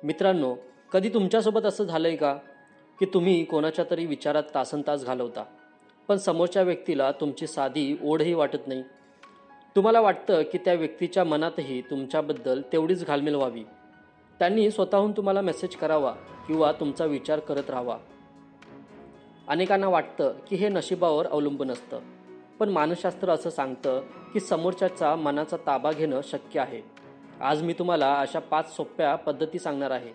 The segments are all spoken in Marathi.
मित्रांनो, कधी तुमच्यासोबत असं झालं आहे का की तुम्ही कोणाच्या तरी विचारात तासनतास घालवता, पण समोरच्या व्यक्तीला तुमची साधी ओढही वाटत नाही. तुम्हाला वाटतं की त्या व्यक्तीच्या मनातही तुमच्याबद्दल तेवढीच घालमेल व्हावी. त्यांनी स्वतःहून तुम्हाला मेसेज करावा किंवा तुमचा विचार करत राहावा. अनेकांना वाटतं की हे नशिबावर अवलंबून असतं, पण मानसशास्त्र असं सांगतं की समोरच्याचा मनाचा ताबा घेणं शक्य आहे. आज मी तुम्हाला अशा 5 सोप्या पद्धती सांगणार आहे,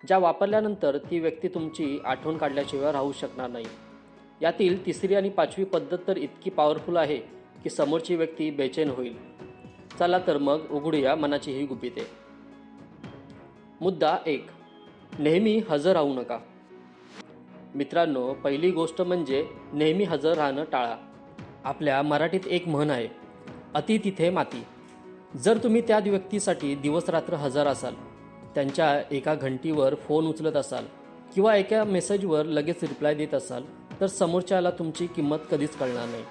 ज्या वापरल्यानंतर ती व्यक्ती तुमची आठवण काढल्याशिवाय राहू शकणार नाही. यातील तिसरी आणि 5वी पद्धत तर इतकी पॉवरफुल आहे की समोरची व्यक्ती बेचैन होईल. चला तर मग उघडूया मनाची ही गुपिते. मुद्दा 1. नेहमी हजर राहू नका. मित्रांनो, पहिली गोष्ट म्हणजे नेहमी हजर राहणं टाळा. आपल्या मराठीत एक म्हण आहे, अति तिथे माती. जर तुम्ही त्या व्यक्तीसाठी दिवसरात्र हजर असाल, त्यांच्या एका घंटीवर फोन उचलत असाल किंवा एका मेसेजवर लगेच रिप्लाय देत असाल, तर समोरच्याला तुमची किंमत कधीच कळणार नाही.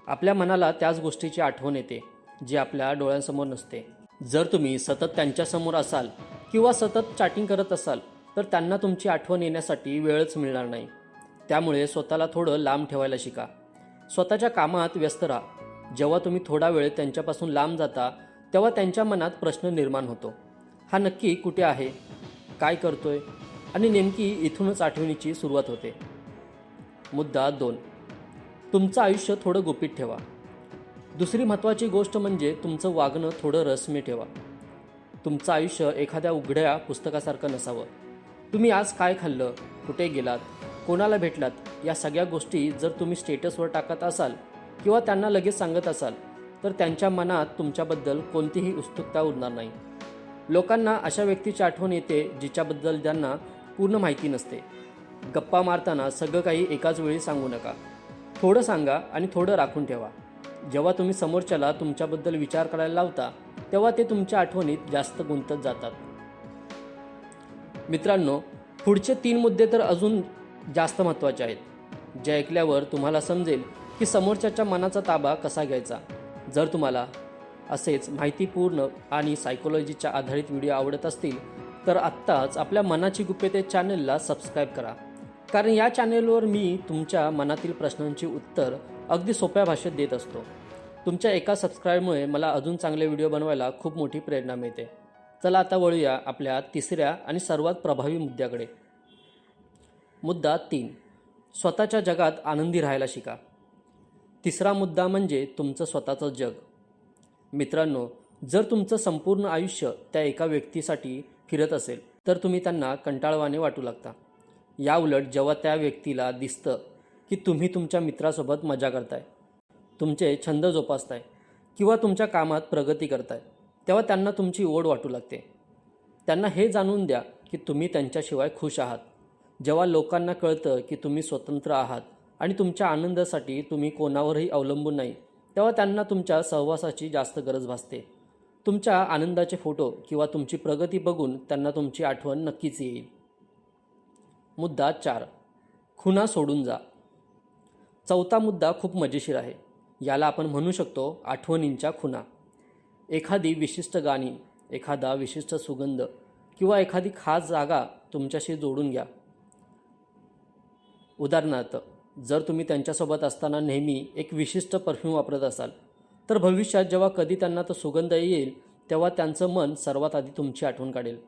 आपल्या मनाला त्याच गोष्टीची आठवण येते जी आपल्या डोळ्यांसमोर नसते. जर तुम्ही सतत त्यांच्यासमोर असाल किंवा सतत चॅटिंग करत असाल, तर त्यांना तुमची आठवण येण्यासाठी वेळच मिळणार नाही. त्यामुळे स्वतःला थोडं लांब ठेवायला शिका. स्वतःच्या कामात व्यस्त राहा. जेव्हा तुम्ही थोडा वेळ त्यांच्यापासून लांब जाता, तेव्हा त्यांच्या मनात प्रश्न निर्माण होतो. हा नक्की कुठे आहे, काय करतोय, आणि नेमकी इथूनच आठवणीची सुरुवात होते. मुद्दा 2. तुमचं आयुष्य थोडं गुपित ठेवा. दुसरी महत्त्वाची गोष्ट म्हणजे तुमचं वागणं थोडं रहस्यमय ठेवा. तुमचं आयुष्य एखाद्या उघड्या पुस्तकासारखं नसावं. तुम्ही आज काय खाल्लं, कुठे गेलात, कोणाला भेटलात, या सगळ्या गोष्टी जर तुम्ही स्टेटसवर टाकत असाल किंवा त्यांना लगेच सांगत असाल, तर त्यांच्या मनात तुमच्याबद्दल कोणतीही उत्सुकता उरणार नाही. लोकांना अशा व्यक्तीची आठवण येते जिच्याबद्दल त्यांना पूर्ण माहिती नसते. गप्पा मारताना सगळं काही एकाच वेळी सांगू नका. थोडं सांगा आणि थोडं राखून ठेवा. जेव्हा तुम्ही समोरच्याला तुमच्याबद्दल विचार करायला लावता, तेव्हा ते तुमच्या आठवणीत जास्त गुंतत जातात. मित्रांनो, पुढचे 3 मुद्दे तर अजून जास्त महत्त्वाचे आहेत, जे ऐकल्यावर तुम्हाला समजेल की समोरच्याच्या मनाचा ताबा कसा घ्यायचा. जर तुम्हाला असेच माहितीपूर्ण आणि सायकोलॉजीच्या आधारित व्हिडिओ आवडत असतील, तर आत्ताच आपल्या मनाची गुपिते चॅनलला सबस्क्राईब करा. कारण या चॅनलवर मी तुमच्या मनातील प्रश्नांची उत्तर अगदी सोप्या भाषेत देत असतो. तुमच्या एका सबस्क्राईबमुळे मला अजून चांगले व्हिडिओ बनवायला खूप मोठी प्रेरणा मिळते. चला आता वळूया आपल्या तिसऱ्या आणि सर्वात प्रभावी मुद्द्याकडे. मुद्दा 3. स्वतःच्या जगात आनंदी राहायला शिका. तिसरा मुद्दा म्हणजे तुमचं स्वतःचं जग. मित्रांनो, जर तुमचं संपूर्ण आयुष्य त्या एका व्यक्तीसाठी फिरत असेल, तर तुम्ही त्यांना कंटाळवाणे वाटू लागता. याउलट जेव्हा त्या व्यक्तीला दिसतं की तुम्ही तुमच्या मित्रासोबत मजा करताय, तुमचे छंद जोपासताय किंवा तुमच्या कामात प्रगती करताय, तेव्हा त्यांना तुमची ओढ वाटू लागते. त्यांना हे जाणून द्या की तुम्ही त्यांच्याशिवाय खुश आहात. जेव्हा लोकांना कळतं की तुम्ही स्वतंत्र आहात आणि तुमच्या आनंदासाठी तुम्ही कोणावरही अवलंबून नाही, तेव्हा त्यांना तुमच्या सहवासाची जास्त गरज भासते. तुमच्या आनंदाचे फोटो किंवा तुमची प्रगती बघून त्यांना तुमची आठवण नक्कीच येईल. मुद्दा 4. खुणा सोडून जा. चौथा मुद्दा खूप मजेशीर आहे. याला आपण म्हणू शकतो आठवणींच्या खुणा. एखादी विशिष्ट गाणी, एखादा विशिष्ट सुगंध किंवा एखादी खास जागा तुमच्याशी जोडून घ्या. उदाहरणार्थ, जर तुम्ही त्यांच्यासोबत असताना नेहमी एक विशिष्ट परफ्यूम वापरत असाल, तर भविष्यात जेव्हा कधी त्यांना तो सुगंध येईल, तेव्हा त्यांचं मन सर्वात आधी तुमची आठवण काढेल.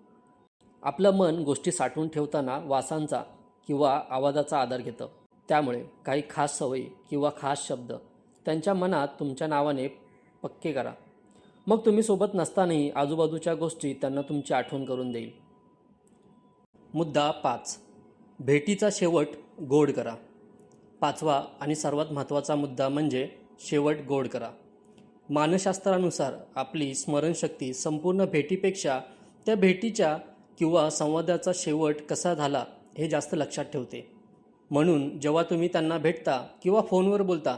आपलं मन गोष्टी साठवून ठेवताना वासांचा किंवा आवाजाचा आधार घेतं. त्यामुळे काही खास सवयी किंवा खास शब्द त्यांच्या मनात तुमच्या नावाने पक्के करा. मग तुम्ही सोबत नसतानाही आजूबाजूच्या गोष्टी त्यांना तुमची आठवण करून देईल. मुद्दा 5. भेटीचा शेवट गोड करा. 5वा आणि सर्वात महत्त्वाचा मुद्दा म्हणजे शेवट गोड करा. मानसशास्त्रानुसार आपली स्मरणशक्ती संपूर्ण भेटीपेक्षा त्या भेटीच्या किंवा संवादाचा शेवट कसा झाला हे जास्त लक्षात ठेवते. म्हणून जेव्हा तुम्ही त्यांना भेटता किंवा फोनवर बोलता,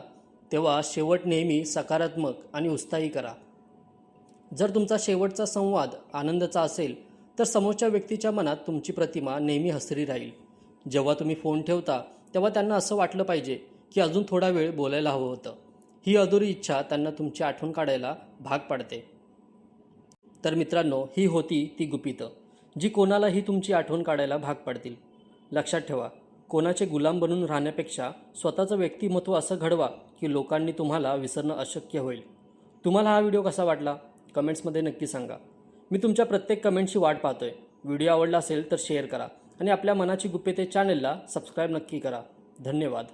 तेव्हा शेवट नेहमी सकारात्मक आणि उत्साही करा. जर तुमचा शेवटचा संवाद आनंदाचा असेल, तर समोरच्या व्यक्तीच्या मनात तुमची प्रतिमा नेहमी हसरी राहील. जेव्हा तुम्ही फोन ठेवता, तेव्हा त्यांना असं वाटलं पाहिजे की अजून थोडा वेळ बोलायला हवं होतं. ही अधुरी इच्छा त्यांना तुमची आठवण काढायला भाग पाडते. तर मित्रांनो, ही होती ती गुपितं, जी कोणालाही तुमची आठवण काढायला भाग पाडतील. लक्षात ठेवा, कोणाचे गुलाम बनून राहण्यापेक्षा स्वतःचं व्यक्तिमत्व असं घडवा की लोकांनी तुम्हाला विसरणं अशक्य होईल. तुम्हाला हा व्हिडिओ कसा वाटला कमेंट्समध्ये नक्की सांगा. मी तुमच्या प्रत्येक कमेंटची वाट पाहतोय. व्हिडिओ आवडला असेल तर शेअर करा आणि आपल्या मनाची गुपिते चॅनलला सबस्क्राईब नक्की करा. धन्यवाद.